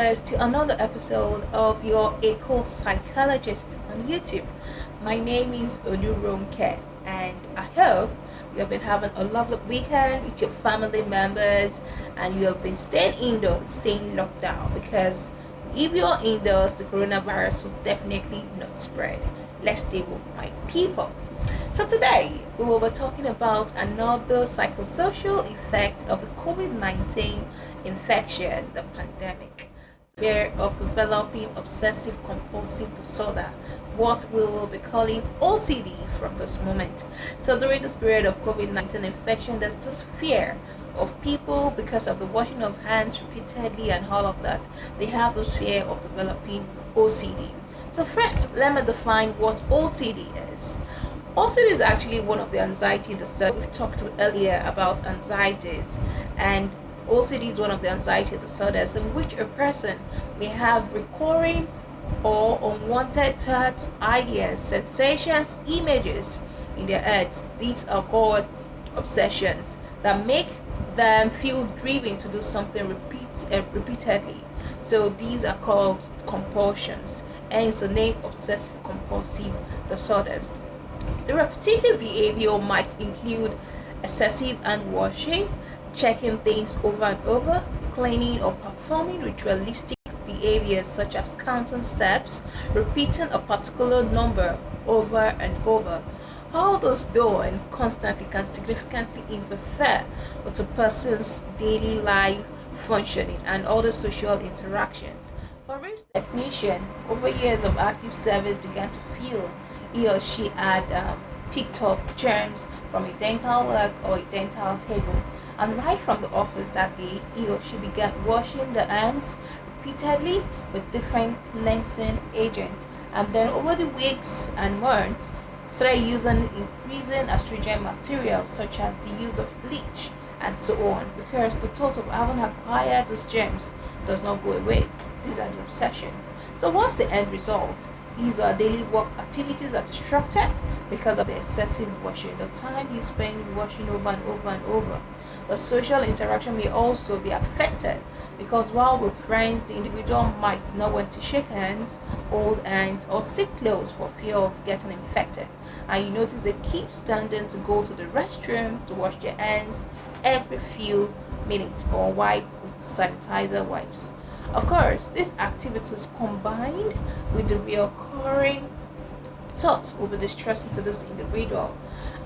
viewers to another episode of your Eco Psychologist on YouTube. My name is Olurunke, and I hope you have been having a lovely weekend with your family members and you have been staying indoors, staying locked down because if you're indoors, the coronavirus will definitely not spread. Let's stay with my people. So today we will be talking about another psychosocial effect of the COVID-19 infection, the pandemic. Fear of developing obsessive compulsive disorder, what we will be calling OCD from this moment. So during this period of COVID-19 infection, there's this fear of people because of the washing of hands repeatedly and all of that. They have this fear of developing OCD. So first, let me define what OCD is. OCD is actually one of the anxiety disorders. We've talked earlier about anxieties, and OCD is one of the anxiety disorders in which a person may have recurring or unwanted thoughts, ideas, sensations, images in their heads. These are called obsessions that make them feel driven to do something repeatedly. So these are called compulsions, hence the name obsessive compulsive disorders. The repetitive behavior might include excessive hand washing, checking things over and over, cleaning, or performing ritualistic behaviors such as counting steps, repeating a particular number over and over. All this done constantly can significantly interfere with a person's daily life functioning and other social interactions. For instance, a technician over years of active service began to feel he or she had picked up germs from a dental work or a dental table, and right from the office that day, he or she began washing the hands repeatedly with different cleansing agents, and then over the weeks and months started using increasing astringent materials such as the use of bleach and so on, because the thought of having acquired these germs does not go away. These are the obsessions. So what's the end result? Is our daily work activities are disrupted because of the excessive washing, the time you spend washing over and over and over. The social interaction may also be affected because while with friends, the individual might not want to shake hands, hold hands, or sit close for fear of getting infected. And you notice they keep standing to go to the restroom to wash their hands every few minutes or wipe with sanitizer wipes. Of course, these activities combined with the recurring thoughts will be distressing to this individual.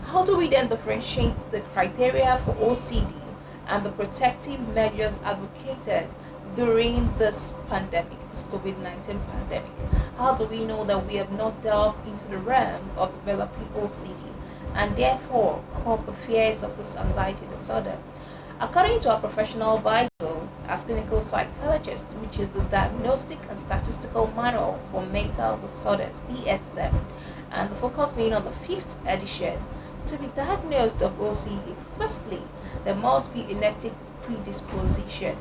How do we then differentiate the criteria for OCD and the protective measures advocated during this pandemic, this COVID-19 pandemic? How do we know that we have not delved into the realm of developing OCD and therefore curb the fears of this anxiety disorder? According to our professional Bible as clinical psychologists, which is the Diagnostic and Statistical Manual for Mental Disorders (DSM), and the focus being on the fifth edition, to be diagnosed of OCD, firstly, there must be a genetic predisposition,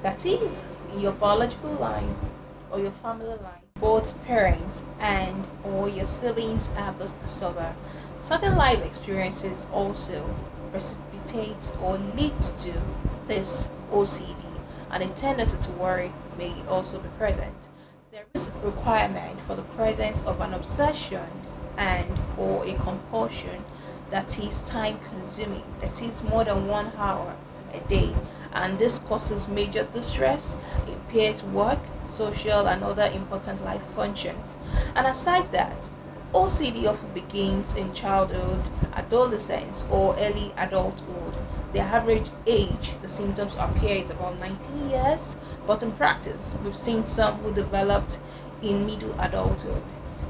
that is, in your biological line or your family line, both parents and or your siblings have this disorder. Certain life experiences also precipitates or leads to this OCD, and a tendency to worry may also be present. There is a requirement for the presence of an obsession and or a compulsion that is time consuming, that is more than 1 hour a day, and this causes major distress, impairs work, social, and other important life functions. And aside that, OCD often begins in childhood, adolescence, or early adulthood. The average age the symptoms appear is about 19 years, but in practice, we've seen some who developed in middle adulthood.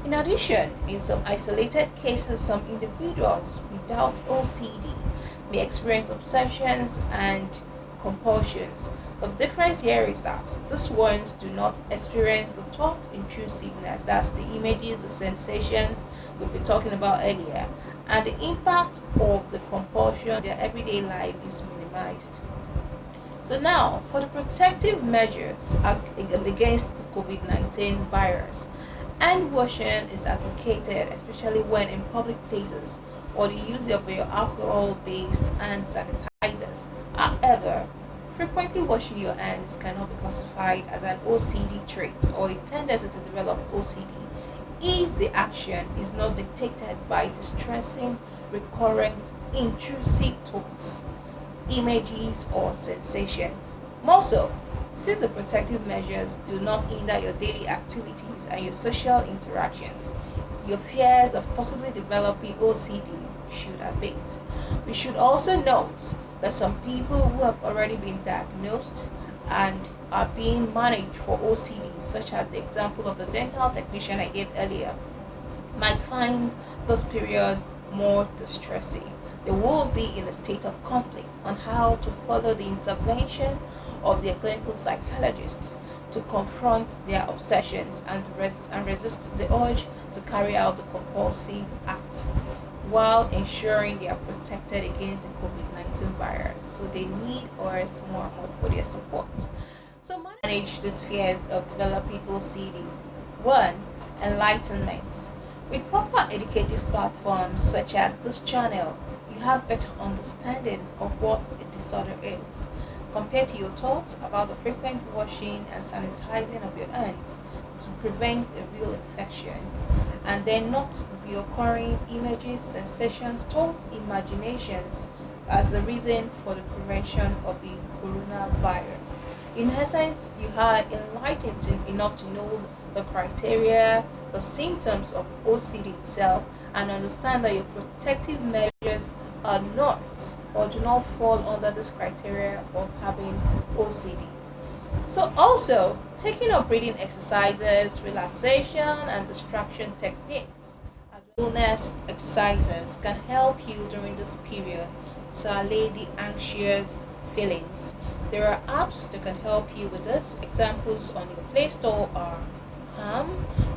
In addition, in some isolated cases, some individuals without OCD may experience obsessions and compulsions. The difference here is that these ones do not experience the thought intrusiveness, that's the images, the sensations we've been talking about earlier, and the impact of the compulsion in their everyday life is minimized. So now, for the protective measures against the COVID-19 virus, hand washing is advocated, especially when in public places, or the use of your alcohol-based hand sanitizers. However, Frequently washing your hands cannot be classified as an OCD trait or a tendency to develop OCD if the action is not dictated by distressing, recurrent, intrusive thoughts, images, or sensations. More so, since the protective measures do not hinder your daily activities and your social interactions, your fears of possibly developing OCD should abate. We should also note that some people who have already been diagnosed and are being managed for OCD, such as the example of the dental technician I gave earlier, might find this period more distressing. They will be in a state of conflict on how to follow the intervention of their clinical psychologist to confront their obsessions and resist the urge to carry out the compulsive act while ensuring they are protected against the COVID-19 virus. So they need us more and more for their support. So manage these fears of developing OCD. One, enlightenment. With proper educative platforms such as this channel, you have better understanding of what a disorder is. Compared to your thoughts about the frequent washing and sanitizing of your hands to prevent a real infection, and then not reoccurring images, sensations, thoughts, imaginations as the reason for the prevention of the coronavirus. In essence, you are enlightened enough to know the criteria, the symptoms of OCD itself, and understand that your protective measures are not or do not fall under this criteria of having OCD. So, also taking up breathing exercises, relaxation, and distraction techniques, as well as wellness exercises, can help you during this period to allay the anxious feelings. There are apps that can help you with this. Examples on your Play Store are Calm,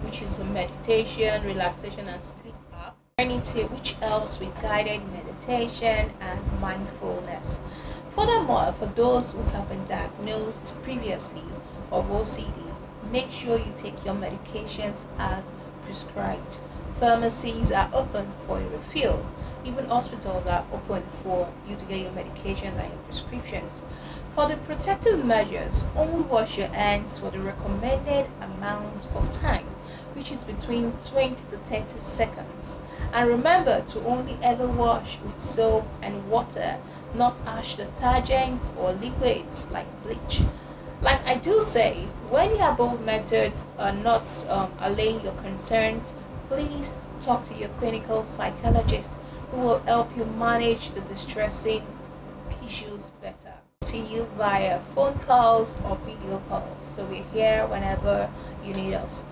which is a meditation, relaxation, and sleep app. Serenity, which helps with guided meditation and mindfulness. Furthermore, for those who have been diagnosed previously of OCD, make sure you take your medications as prescribed. Pharmacies are open for a refill. Even hospitals are open for you to get your medications and your prescriptions. For the protective measures, only wash your hands for the recommended amount of time, which is between 20 to 30 seconds. And remember to only ever wash with soap and water, not harsh detergents or liquids like bleach. Like I do say, when the above methods are not allaying your concerns, please talk to your clinical psychologist who will help you manage the distressing issues better. To you via phone calls or video calls. So we're here whenever you need us.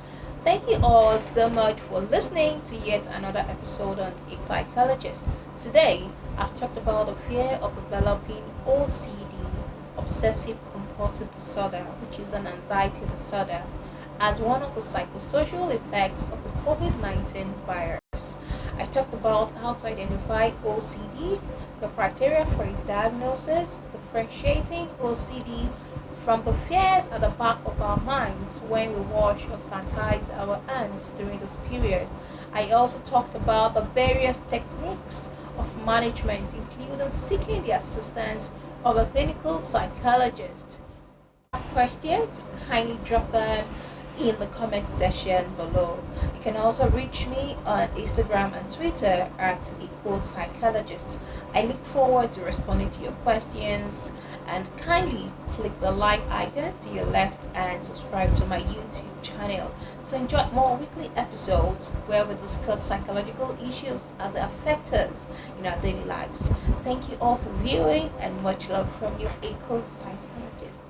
Thank you all so much for listening to yet another episode on A Psychologist. Today, I've talked about the fear of developing OCD, Obsessive Compulsive Disorder, which is an anxiety disorder, as one of the psychosocial effects of the COVID-19 virus. I talked about how to identify OCD, the criteria for a diagnosis, differentiating OCD from the fears at the back of our minds when we wash or sanitize our hands during this period. I also talked about the various techniques of management, including seeking the assistance of a clinical psychologist. Questions, kindly drop them in the comment section below. You can also reach me on Instagram and Twitter at Equal Psychologist. I look forward to responding to your questions, and kindly click the like icon to your left and subscribe to my YouTube channel to enjoy more weekly episodes where we discuss psychological issues as they affect us in our daily lives. Thank you all for viewing, and much love from your Equal Psychologist.